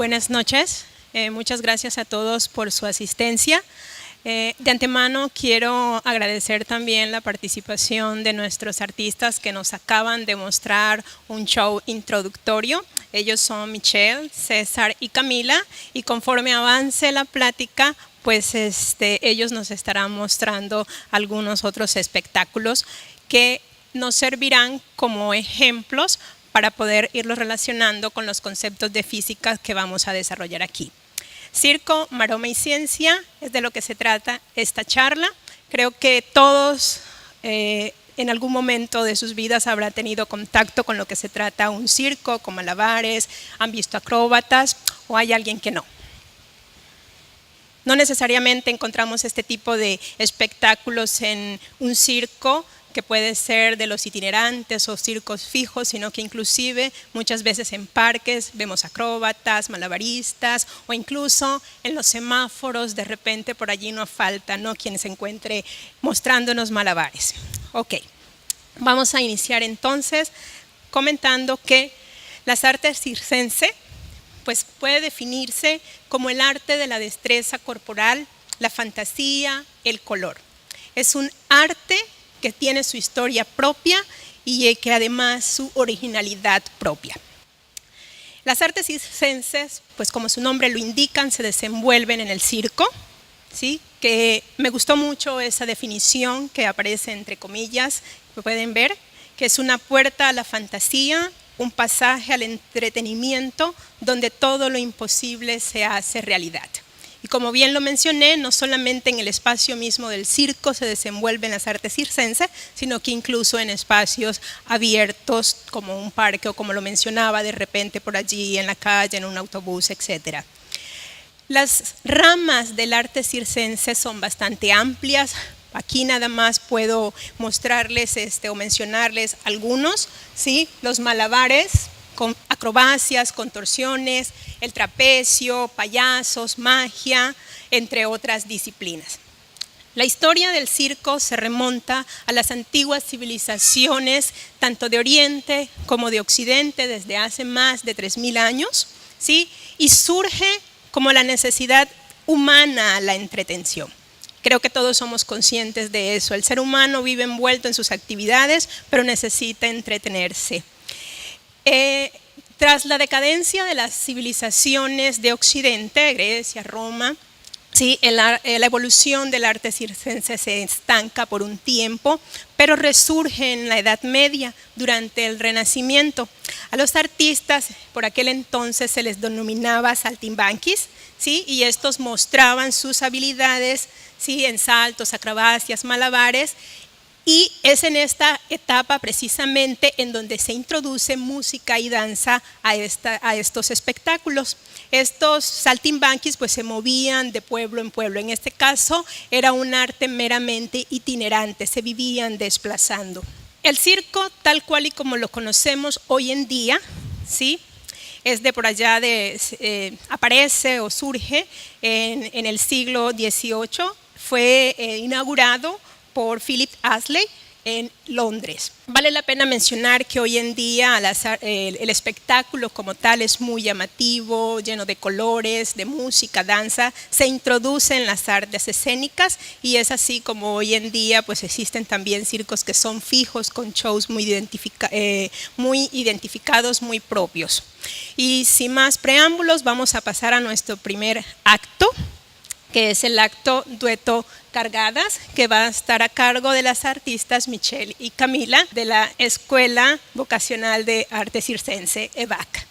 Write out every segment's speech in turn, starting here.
Buenas noches. Muchas gracias a todos por su asistencia. De antemano quiero agradecer también la participación de nuestros artistas que nos acaban de mostrar un show introductorio. Ellos son Michelle, César y Camila, y conforme avance la plática, pues ellos nos estarán mostrando algunos otros espectáculos que nos servirán como ejemplos para poder irlos relacionando con los conceptos de física que vamos a desarrollar aquí. Circo, maroma y ciencia es de lo que se trata esta charla. Creo que todos en algún momento de sus vidas habrán tenido contacto con lo que se trata un circo, con malabares, han visto acróbatas o hay alguien que no. No necesariamente encontramos este tipo de espectáculos en un circo, que puede ser de los itinerantes o circos fijos, sino que inclusive muchas veces en parques vemos acróbatas, malabaristas o incluso en los semáforos de repente por allí no falta, ¿no?, quien se encuentre mostrándonos malabares. Ok, vamos a iniciar entonces comentando que las artes circenses pues puede definirse como el arte de la destreza corporal, la fantasía, el color. Es un arte que tiene su historia propia y que además su originalidad propia. Las artes circenses, pues como su nombre lo indican, se desenvuelven en el circo, ¿sí? Que me gustó mucho esa definición que aparece entre comillas, que pueden ver, que es una puerta a la fantasía, un pasaje al entretenimiento donde todo lo imposible se hace realidad. Y como bien lo mencioné, no solamente en el espacio mismo del circo se desenvuelven las artes circenses, sino que incluso en espacios abiertos como un parque o como lo mencionaba de repente por allí en la calle, en un autobús, etc. Las ramas del arte circense son bastante amplias. Aquí nada más puedo mostrarles o mencionarles algunos, ¿sí? Los malabares, con acrobacias, contorsiones, el trapecio, payasos, magia, entre otras disciplinas. La historia del circo se remonta a las antiguas civilizaciones, tanto de Oriente como de Occidente, desde hace más de 3000 años, ¿sí? Y surge como la necesidad humana a la entretención. Creo que todos somos conscientes de eso. El ser humano vive envuelto en sus actividades, pero necesita entretenerse. Tras la decadencia de las civilizaciones de Occidente, Grecia, Roma, sí, la evolución del arte circense se estanca por un tiempo, pero resurge en la Edad Media, durante el Renacimiento. A los artistas por aquel entonces se les denominaba saltimbanquis, ¿sí? Y estos mostraban sus habilidades, ¿sí?, en saltos, acrobacias, malabares. Y es en esta etapa precisamente en donde se introduce música y danza a estos espectáculos. Estos saltimbanquis pues se movían de pueblo en pueblo. En este caso era un arte meramente itinerante, se vivían desplazando. El circo, tal cual y como lo conocemos hoy en día, ¿sí?, es de por allá, aparece o surge en el siglo XVIII, fue inaugurado por Philip Astley en Londres. Vale la pena mencionar que hoy en día el espectáculo como tal es muy llamativo, lleno de colores, de música, danza, se introduce en las artes escénicas y es así como hoy en día pues existen también circos que son fijos con shows muy identificados, muy propios. Y sin más preámbulos vamos a pasar a nuestro primer acto, que es el acto Dueto Cargadas, que va a estar a cargo de las artistas Michelle y Camila de la Escuela Vocacional de Arte Circense, EVAC.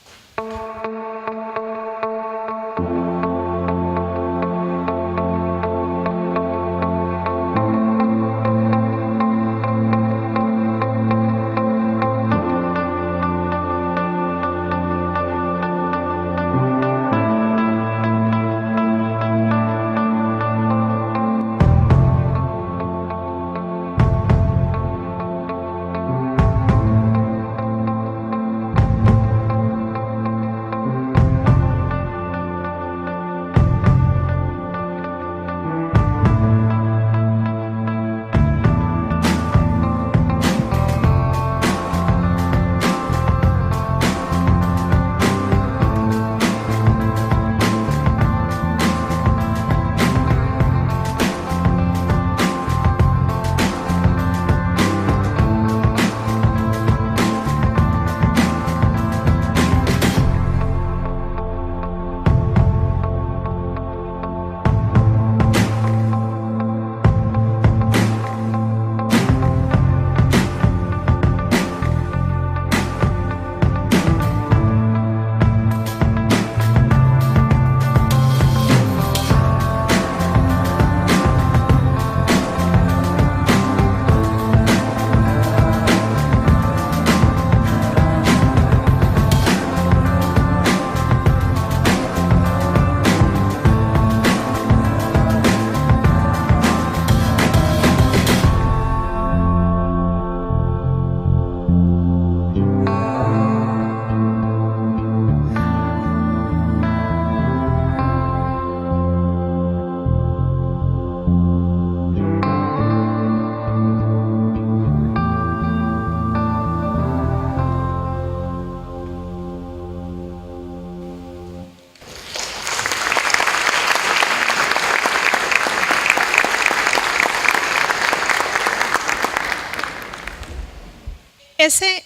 ese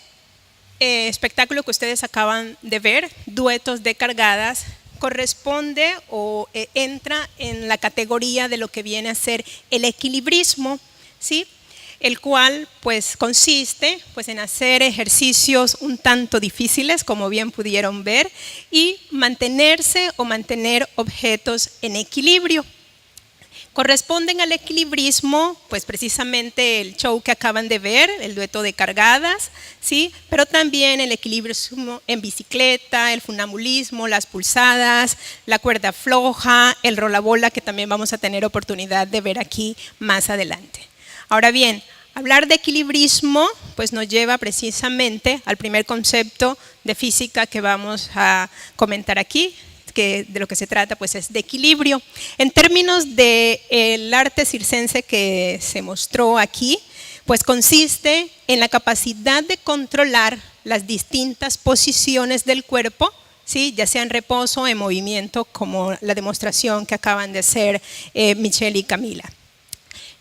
espectáculo que ustedes acaban de ver, duetos de cargadas, corresponde o entra en la categoría de lo que viene a ser el equilibrismo, ¿sí? El cual pues consiste pues en hacer ejercicios un tanto difíciles, como bien pudieron ver, y mantenerse o mantener objetos en equilibrio. Corresponden al equilibrismo, pues precisamente el show que acaban de ver, el dueto de cargadas, ¿sí? Pero también el equilibrismo en bicicleta, el funambulismo, las pulsadas, la cuerda floja, el rolabola, que también vamos a tener oportunidad de ver aquí más adelante. Ahora bien, hablar de equilibrismo pues nos lleva precisamente al primer concepto de física que vamos a comentar aquí, que de lo que se trata pues es de equilibrio. En términos del arte circense que se mostró aquí, pues consiste en la capacidad de controlar las distintas posiciones del cuerpo, ¿sí? Ya sea en reposo o en movimiento, como la demostración que acaban de hacer Michelle y Camila.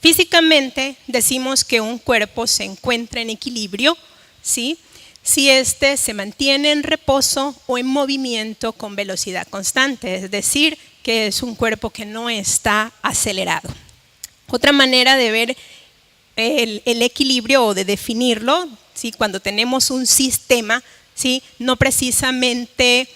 Físicamente decimos que un cuerpo se encuentra en equilibrio, ¿sí? Si éste se mantiene en reposo o en movimiento con velocidad constante, es decir, que es un cuerpo que no está acelerado. Otra manera de ver el equilibrio o de definirlo, ¿sí? Cuando tenemos un sistema, ¿sí? No precisamente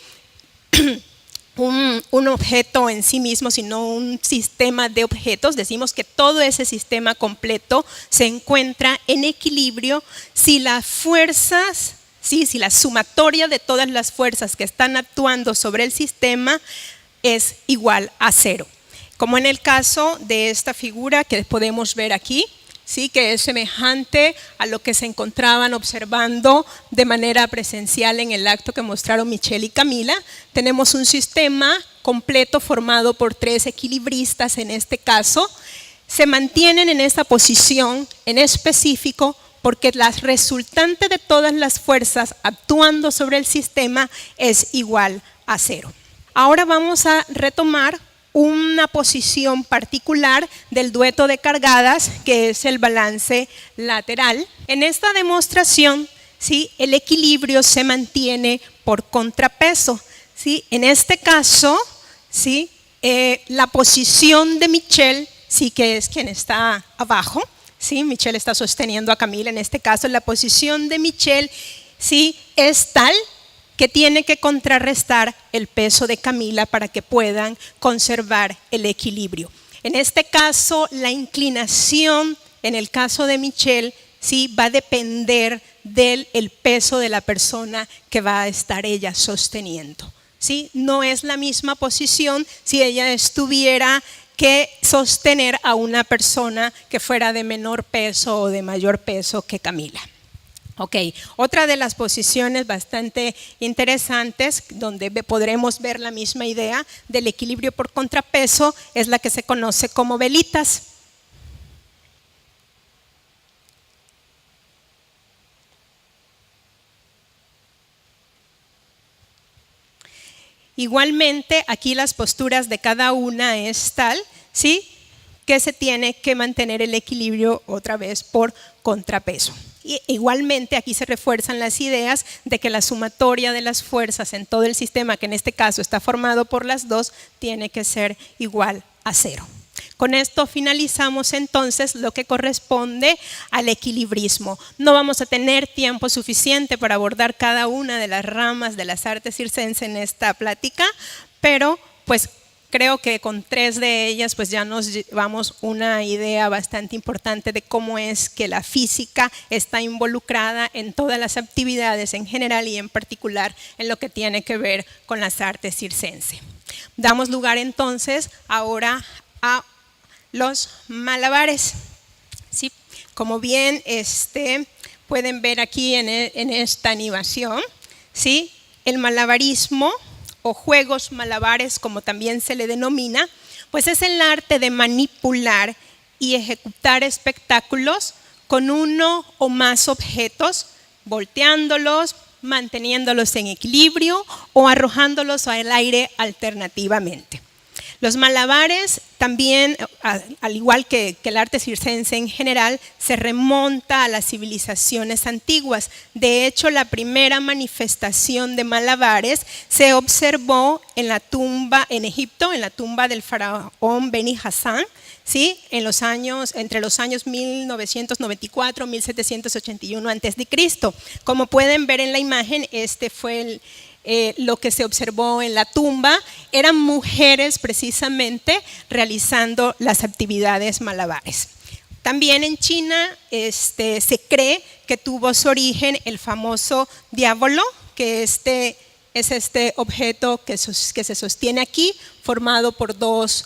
un objeto en sí mismo, sino un sistema de objetos. Decimos que todo ese sistema completo se encuentra en equilibrio si las fuerzas, ¿sí? Si la sumatoria de todas las fuerzas que están actuando sobre el sistema es igual a cero. Como en el caso de esta figura que podemos ver aquí, ¿sí? Que es semejante a lo que se encontraban observando de manera presencial en el acto que mostraron Michelle y Camila. Tenemos un sistema completo formado por 3 equilibristas en este caso. Se mantienen en esta posición en específico porque la resultante de todas las fuerzas actuando sobre el sistema es igual a cero. Ahora vamos a retomar una posición particular del dueto de cargadas, que es el balance lateral. En esta demostración, ¿sí? El equilibrio se mantiene por contrapeso, ¿sí? En este caso, ¿sí? La posición de Michelle, sí, que es quien está abajo, ¿sí? Michelle está sosteniendo a Camila. En este caso, la posición de Michelle, ¿sí? Es tal que tiene que contrarrestar el peso de Camila para que puedan conservar el equilibrio. En este caso, la inclinación, en el caso de Michelle, ¿sí? Va a depender del peso de la persona que va a estar ella sosteniendo, ¿sí? No es la misma posición si ella estuviera que sostener a una persona que fuera de menor peso o de mayor peso que Camila. Ok, otra de las posiciones bastante interesantes donde podremos ver la misma idea del equilibrio por contrapeso es la que se conoce como velitas. Igualmente, aquí las posturas de cada una es tal, ¿sí? Que se tiene que mantener el equilibrio otra vez por contrapeso. Y igualmente aquí se refuerzan las ideas de que la sumatoria de las fuerzas en todo el sistema, que en este caso está formado por las dos, tiene que ser igual a cero. Con esto finalizamos entonces lo que corresponde al equilibrismo. No vamos a tener tiempo suficiente para abordar cada una de las ramas de las artes circenses en esta plática, pero pues creo que con 3 de ellas pues ya nos llevamos una idea bastante importante de cómo es que la física está involucrada en todas las actividades en general y en particular en lo que tiene que ver con las artes circenses. Damos lugar entonces ahora a los malabares. ¿Sí? Como bien pueden ver aquí en esta animación, ¿sí? El malabarismo o juegos malabares, como también se le denomina, pues es el arte de manipular y ejecutar espectáculos con uno o más objetos, volteándolos, manteniéndolos en equilibrio o arrojándolos al aire alternativamente. Los malabares también, al igual que el arte circense en general, se remonta a las civilizaciones antiguas. De hecho, la primera manifestación de malabares se observó en la tumba en Egipto, en la tumba del faraón Beni Hasan, ¿sí? Entre los años 1994 y 1781 a.C. Como pueden ver en la imagen, este fue lo que se observó en la tumba. Eran mujeres precisamente realizando las actividades malabares. También en China se cree que tuvo su origen el famoso diabolo, que es este objeto que se sostiene aquí, formado por dos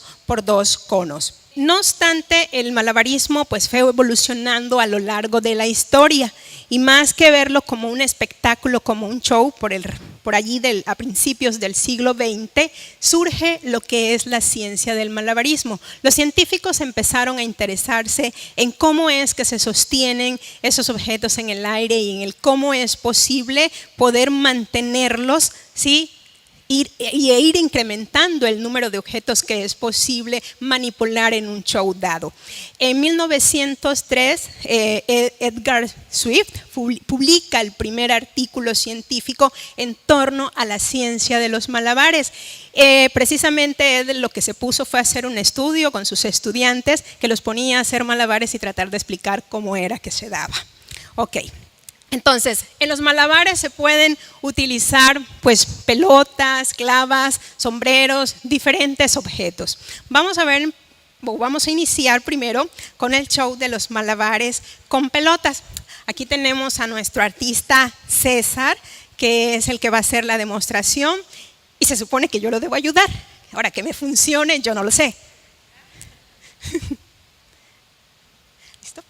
conos. No obstante, el malabarismo pues fue evolucionando a lo largo de la historia, y más que verlo como un espectáculo, como un show por allí a principios del siglo XX, surge lo que es la ciencia del malabarismo. Los científicos empezaron a interesarse en cómo es que se sostienen esos objetos en el aire y en el cómo es posible poder mantenerlos, ¿sí? Ir incrementando el número de objetos que es posible manipular en un show dado. En 1903, Edgar Swift publica el primer artículo científico en torno a la ciencia de los malabares. Precisamente lo que se puso fue hacer un estudio con sus estudiantes que los ponía a hacer malabares y tratar de explicar cómo era que se daba. Ok. Entonces, en los malabares se pueden utilizar pues pelotas, clavas, sombreros, diferentes objetos. Vamos a iniciar primero con el show de los malabares con pelotas. Aquí tenemos a nuestro artista César, que es el que va a hacer la demostración, y se supone que yo lo debo ayudar. Ahora, que me funcione, yo no lo sé. ¿Listo?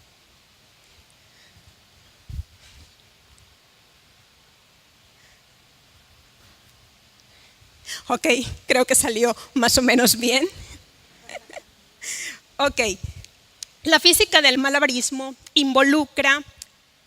Ok, creo que salió más o menos bien. Ok, la física del malabarismo involucra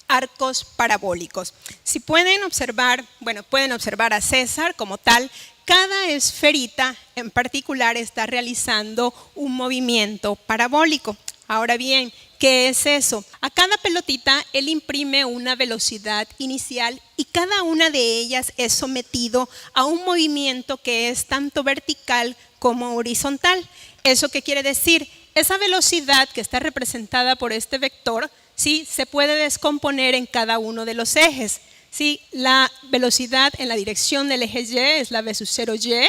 arcos parabólicos. Si pueden observar, pueden observar a César como tal. Cada esferita en particular está realizando un movimiento parabólico. Ahora bien, ¿qué es eso? A cada pelotita él imprime una velocidad inicial y cada una de ellas es sometido a un movimiento que es tanto vertical como horizontal. ¿Eso qué quiere decir? Esa velocidad que está representada por este vector, ¿sí?, se puede descomponer en cada uno de los ejes. ¿Sí? La velocidad en la dirección del eje Y es la v sub 0y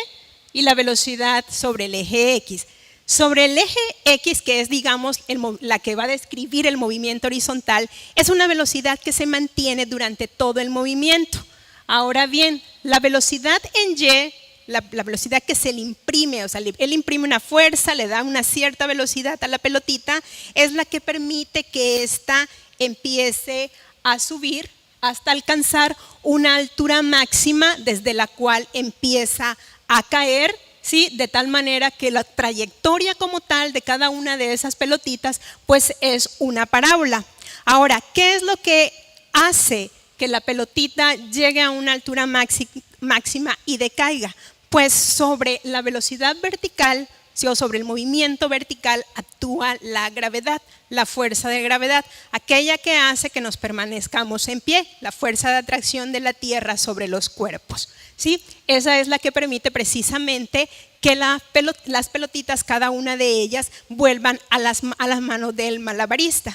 y la velocidad sobre el eje X. Sobre el eje X, que es, digamos, la que va a describir el movimiento horizontal, es una velocidad que se mantiene durante todo el movimiento. Ahora bien, la velocidad en Y, la velocidad que se le imprime, o sea, él imprime una fuerza, le da una cierta velocidad a la pelotita, es la que permite que ésta empiece a subir hasta alcanzar una altura máxima desde la cual empieza a caer, ¿sí?, de tal manera que la trayectoria como tal de cada una de esas pelotitas pues es una parábola. Ahora, ¿qué es lo que hace que la pelotita llegue a una altura máxima y decaiga? Pues sobre la velocidad vertical, ¿sí?, o sobre el movimiento vertical actúa la gravedad, la fuerza de gravedad, aquella que hace que nos permanezcamos en pie, la fuerza de atracción de la Tierra sobre los cuerpos, ¿sí? Esa es la que permite precisamente que las pelotitas, cada una de ellas, vuelvan a las manos del malabarista.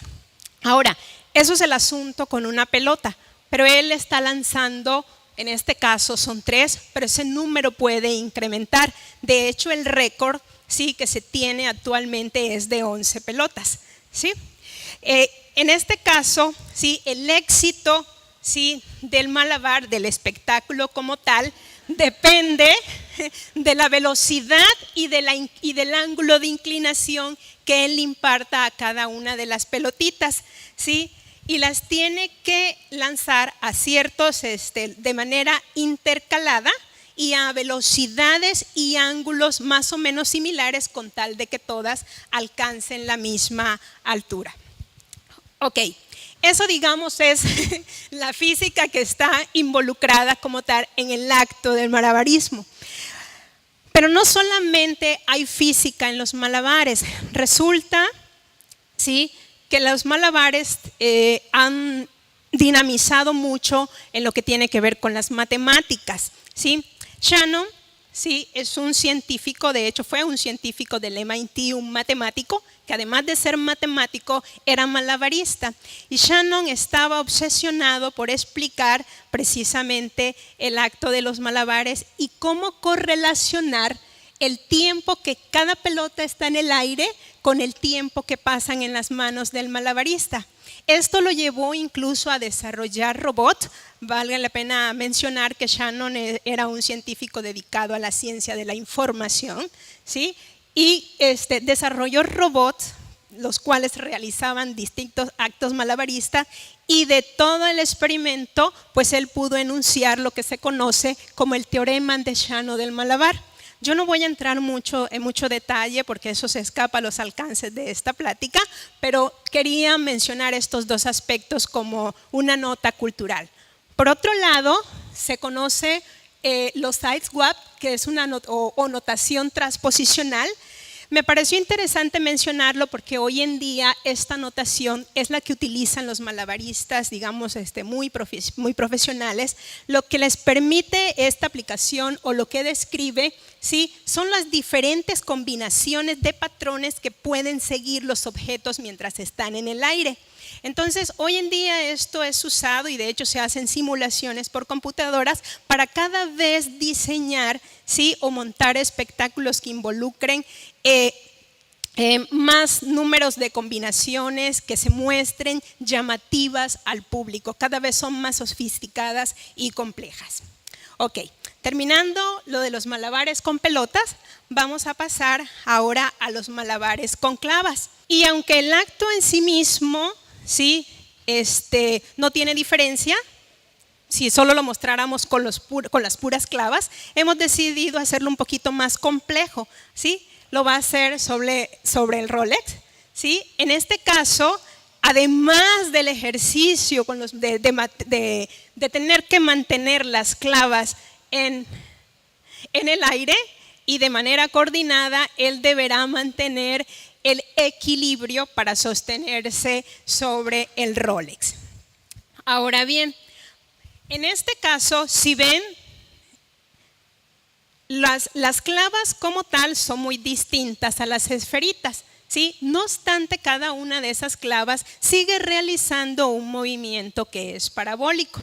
Ahora, eso es el asunto con una pelota, pero él está lanzando, en este caso son 3, pero ese número puede incrementar. De hecho, el récord, sí, que se tiene actualmente es de 11 pelotas, ¿sí? En este caso, sí, el éxito, sí, del malabar, del espectáculo como tal, depende de la velocidad y del ángulo de inclinación que él imparta a cada una de las pelotitas, ¿sí? Y las tiene que lanzar a ciertos, de manera intercalada, y a velocidades y ángulos más o menos similares, con tal de que todas alcancen la misma altura. Ok, eso, digamos, es la física que está involucrada como tal en el acto del malabarismo. Pero no solamente hay física en los malabares. Resulta, ¿sí?, que los malabares han dinamizado mucho en lo que tiene que ver con las matemáticas, ¿sí? Shannon, sí, es un científico, de hecho fue un científico del MIT, un matemático, que además de ser matemático era malabarista. Y Shannon estaba obsesionado por explicar precisamente el acto de los malabares y cómo correlacionar el tiempo que cada pelota está en el aire con el tiempo que pasan en las manos del malabarista. Esto lo llevó incluso a desarrollar robots. Vale la pena mencionar que Shannon era un científico dedicado a la ciencia de la información, ¿sí? Y desarrolló robots, los cuales realizaban distintos actos malabaristas, y de todo el experimento, pues él pudo enunciar lo que se conoce como el teorema de Shannon del malabar. Yo no voy a entrar en mucho detalle porque eso se escapa a los alcances de esta plática, pero quería mencionar estos dos aspectos como una nota cultural. Por otro lado, se conoce los sideswap, que es una notación transposicional. Me pareció interesante mencionarlo porque hoy en día esta notación es la que utilizan los malabaristas, digamos, muy profesionales. Lo que les permite esta aplicación o lo que describe, ¿sí?, son las diferentes combinaciones de patrones que pueden seguir los objetos mientras están en el aire. Entonces, hoy en día esto es usado y de hecho se hacen simulaciones por computadoras para cada vez diseñar, ¿sí?, o montar espectáculos que involucren más números de combinaciones que se muestren llamativas al público. Cada vez son más sofisticadas y complejas. Ok, terminando lo de los malabares con pelotas, vamos a pasar ahora a los malabares con clavas. Y aunque el acto en sí mismo, ¿sí?, no tiene diferencia, si solo lo mostráramos con las puras clavas, hemos decidido hacerlo un poquito más complejo, ¿sí? Lo va a hacer sobre el Rolex, ¿sí? En este caso, además del ejercicio de tener que mantener las clavas en el aire y de manera coordinada, él deberá mantener el equilibrio para sostenerse sobre el Rolex. Ahora bien, en este caso, si ven, las clavas como tal son muy distintas a las esferitas, ¿sí? No obstante, cada una de esas clavas sigue realizando un movimiento que es parabólico.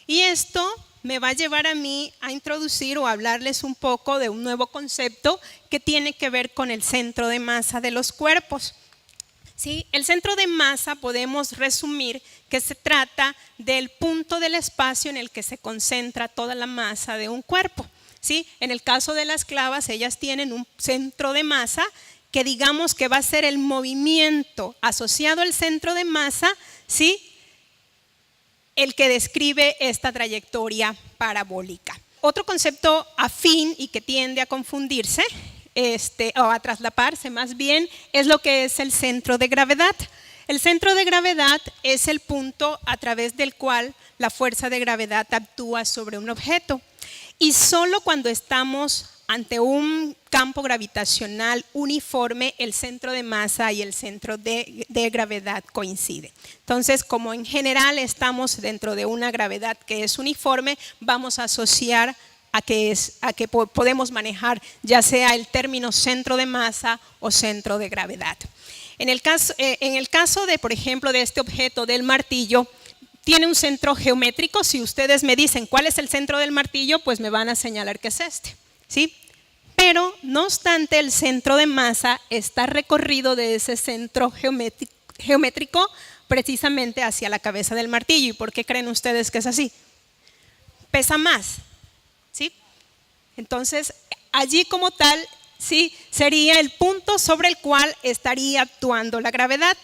Y esto me va a llevar a mí a introducir o a hablarles un poco de un nuevo concepto que tiene que ver con el centro de masa de los cuerpos. ¿Sí? El centro de masa podemos resumir que se trata del punto del espacio en el que se concentra toda la masa de un cuerpo. ¿Sí? En el caso de las clavas, ellas tienen un centro de masa que digamos que va a ser el movimiento asociado al centro de masa, ¿sí?, el que describe esta trayectoria parabólica. Otro concepto afín y que tiende a confundirse, o a traslaparse más bien, es lo que es el centro de gravedad. El centro de gravedad es el punto a través del cual la fuerza de gravedad actúa sobre un objeto. Y solo cuando estamos ante un campo gravitacional uniforme, el centro de masa y el centro de gravedad coinciden. Entonces, como en general estamos dentro de una gravedad que es uniforme, vamos a asociar a que podemos manejar ya sea el término centro de masa o centro de gravedad. En el caso de, por ejemplo, de este objeto del martillo, tiene un centro geométrico. Si ustedes me dicen cuál es el centro del martillo, pues me van a señalar que es este, ¿sí? Pero, no obstante, el centro de masa está recorrido de ese centro geométrico precisamente hacia la cabeza del martillo. ¿Y por qué creen ustedes que es así? Pesa más, ¿sí? Entonces, allí como tal, ¿sí?, sería el punto sobre el cual estaría actuando la gravedad.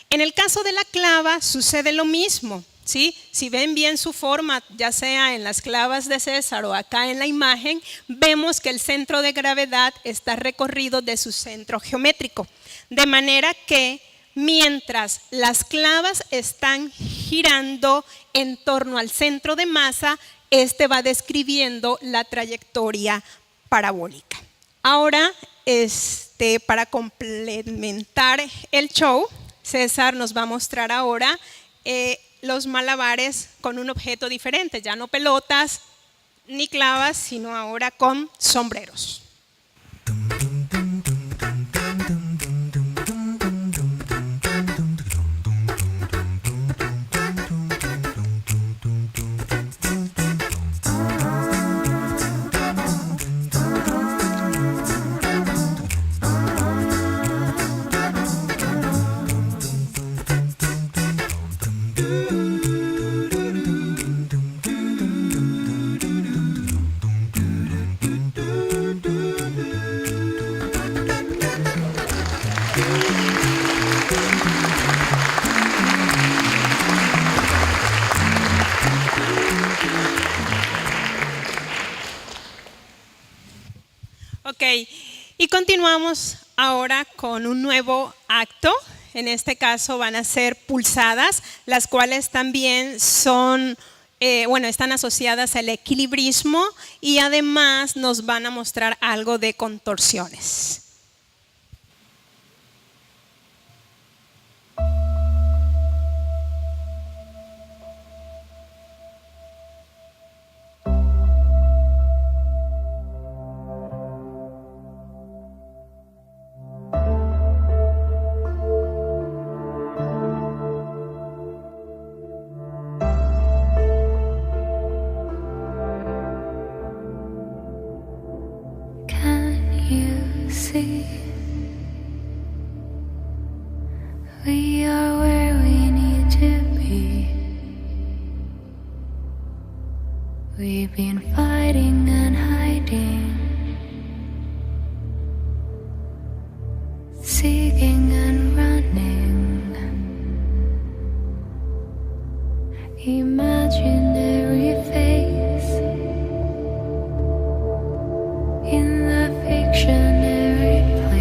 En el caso de la clava sucede lo mismo, ¿sí? Si ven bien su forma, ya sea en las clavas de César o acá en la imagen, vemos que el centro de gravedad está recorrido de su centro geométrico. De manera que mientras las clavas están girando en torno al centro de masa, este va describiendo la trayectoria parabólica. Ahora, para complementar el show, César nos va a mostrar ahora los malabares con un objeto diferente, ya no pelotas ni clavas, sino ahora con sombreros. Ok, y continuamos ahora con un nuevo acto. En este caso van a ser pulsadas, las cuales también son, están asociadas al equilibrismo y además nos van a mostrar algo de contorsiones. We are where we need to be. We've been fighting and hiding, seeking and running, imaginary face in the fictionary place.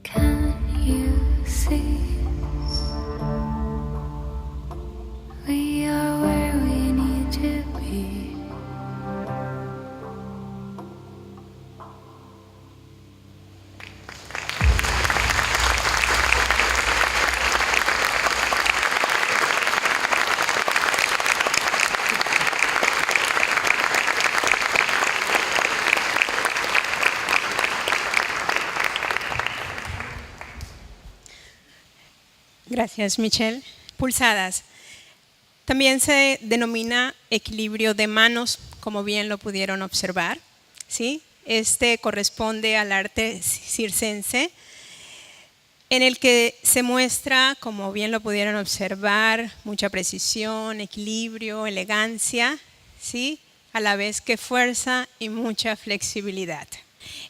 Can you see? We are where we need to be. Gracias, Michelle. Pulsadas. También se denomina equilibrio de manos, como bien lo pudieron observar, ¿sí? Este corresponde al arte circense, en el que se muestra, como bien lo pudieron observar, mucha precisión, equilibrio, elegancia, ¿sí? A la vez que fuerza y mucha flexibilidad.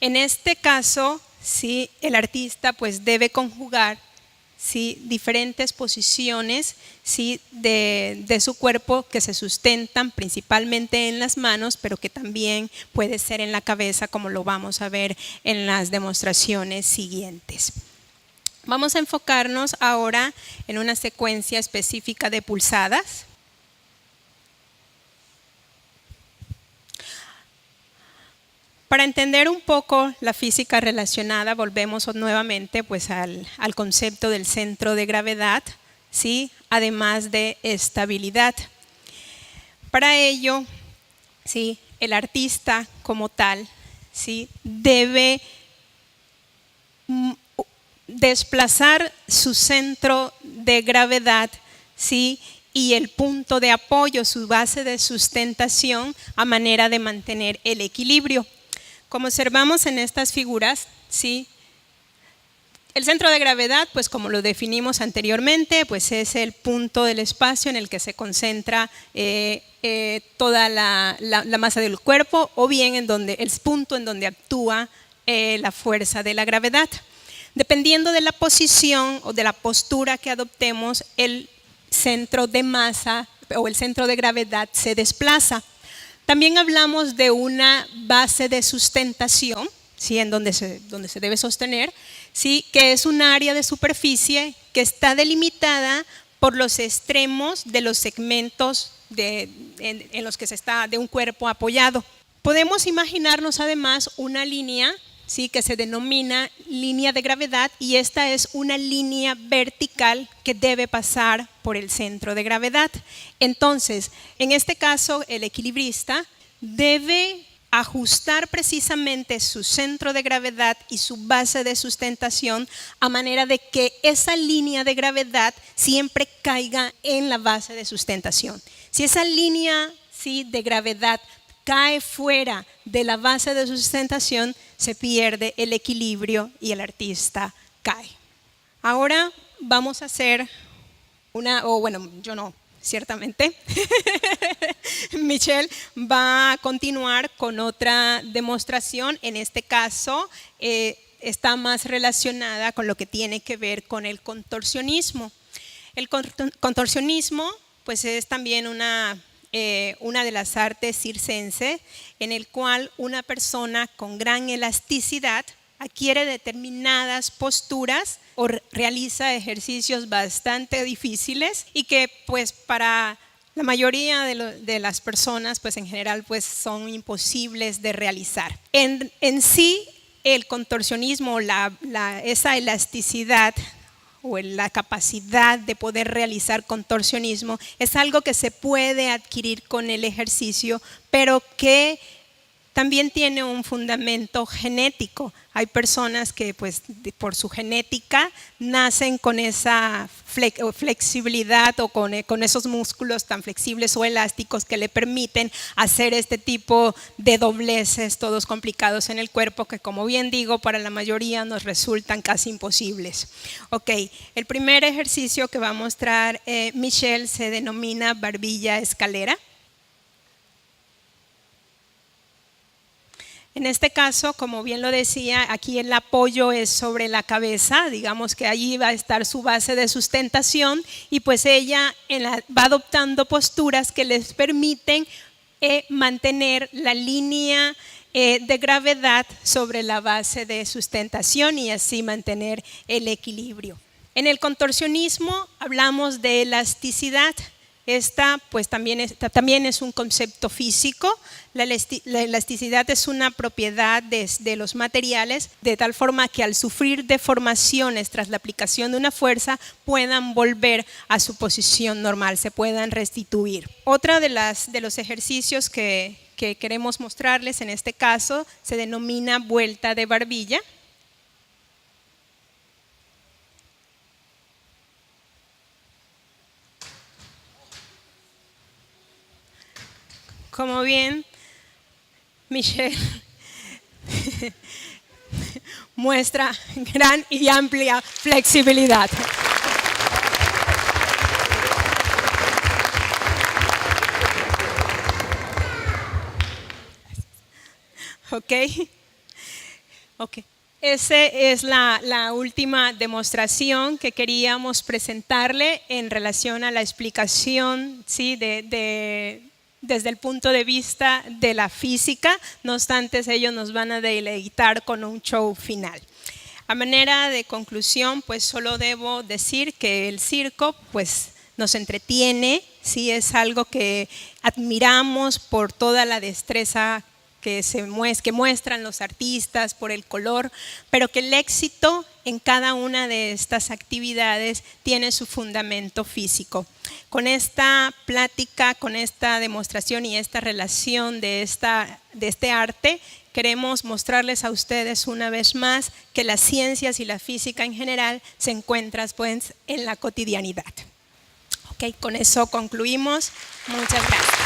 En este caso, sí, el artista pues debe conjugar ¿sí?, diferentes posiciones, ¿sí?, de su cuerpo que se sustentan principalmente en las manos, pero que también puede ser en la cabeza, como lo vamos a ver en las demostraciones siguientes. Vamos a enfocarnos ahora en una secuencia específica de pulsadas. Para entender un poco la física relacionada, volvemos nuevamente pues al concepto del centro de gravedad, ¿sí?, además de estabilidad. Para ello, ¿sí?, el artista como tal, ¿sí?, debe desplazar su centro de gravedad, ¿sí?, y el punto de apoyo, su base de sustentación, a manera de mantener el equilibrio. Como observamos en estas figuras, ¿sí?, el centro de gravedad, pues como lo definimos anteriormente, pues es el punto del espacio en el que se concentra toda la masa del cuerpo, o bien el punto en donde actúa la fuerza de la gravedad. Dependiendo de la posición o de la postura que adoptemos, el centro de masa o el centro de gravedad se desplaza. También hablamos de una base de sustentación, ¿sí?, en donde se debe sostener, ¿sí?, que es un área de superficie que está delimitada por los extremos de los segmentos en los que se está de un cuerpo apoyado. Podemos imaginarnos además una línea, ¿sí?, que se denomina línea de gravedad, y esta es una línea vertical que debe pasar por el centro de gravedad. Entonces, en este caso, el equilibrista debe ajustar precisamente su centro de gravedad y su base de sustentación a manera de que esa línea de gravedad siempre caiga en la base de sustentación. Si esa línea, ¿sí?, de gravedad cae fuera de la base de sustentación, se pierde el equilibrio y el artista cae. Ahora vamos a hacer yo no, ciertamente. Michelle va a continuar con otra demostración. En este caso está más relacionada con lo que tiene que ver con el contorsionismo. El contorsionismo pues es también una de las artes circenses, en el cual una persona con gran elasticidad adquiere determinadas posturas o realiza ejercicios bastante difíciles, y que pues para la mayoría de las personas pues en general pues son imposibles de realizar. En sí, el contorsionismo, esa elasticidad o la capacidad de poder realizar contorsionismo, es algo que se puede adquirir con el ejercicio, pero que también tiene un fundamento genético. Hay personas que pues por su genética nacen con esa flexibilidad o con esos músculos tan flexibles o elásticos que le permiten hacer este tipo de dobleces todos complicados en el cuerpo, que como bien digo, para la mayoría nos resultan casi imposibles. Ok, el primer ejercicio que va a mostrar Michelle se denomina barbilla escalera. En este caso, como bien lo decía, aquí el apoyo es sobre la cabeza, digamos que allí va a estar su base de sustentación, y pues ella va adoptando posturas que les permiten mantener la línea de gravedad sobre la base de sustentación y así mantener el equilibrio. En el contorsionismo hablamos de elasticidad. Esta pues también es un concepto físico. La elasticidad es una propiedad de los materiales, de tal forma que al sufrir deformaciones tras la aplicación de una fuerza puedan volver a su posición normal, se puedan restituir. Otra de los ejercicios que queremos mostrarles en este caso se denomina vuelta de barbilla. Como bien Michelle muestra gran y amplia flexibilidad. Ok. Esa es la última demostración que queríamos presentarle en relación a la explicación, ¿sí? Desde el punto de vista de la física. No obstante, ellos nos van a deleitar con un show final. A manera de conclusión, pues solo debo decir que el circo pues nos entretiene, ¿sí? Es algo que admiramos por toda la destreza que muestran los artistas, por el color, pero que el éxito en cada una de estas actividades tiene su fundamento físico. Con esta plática, con esta demostración y esta relación de este arte, queremos mostrarles a ustedes una vez más que las ciencias y la física en general se encuentran pues, en la cotidianidad. Okay, con eso concluimos. Muchas gracias.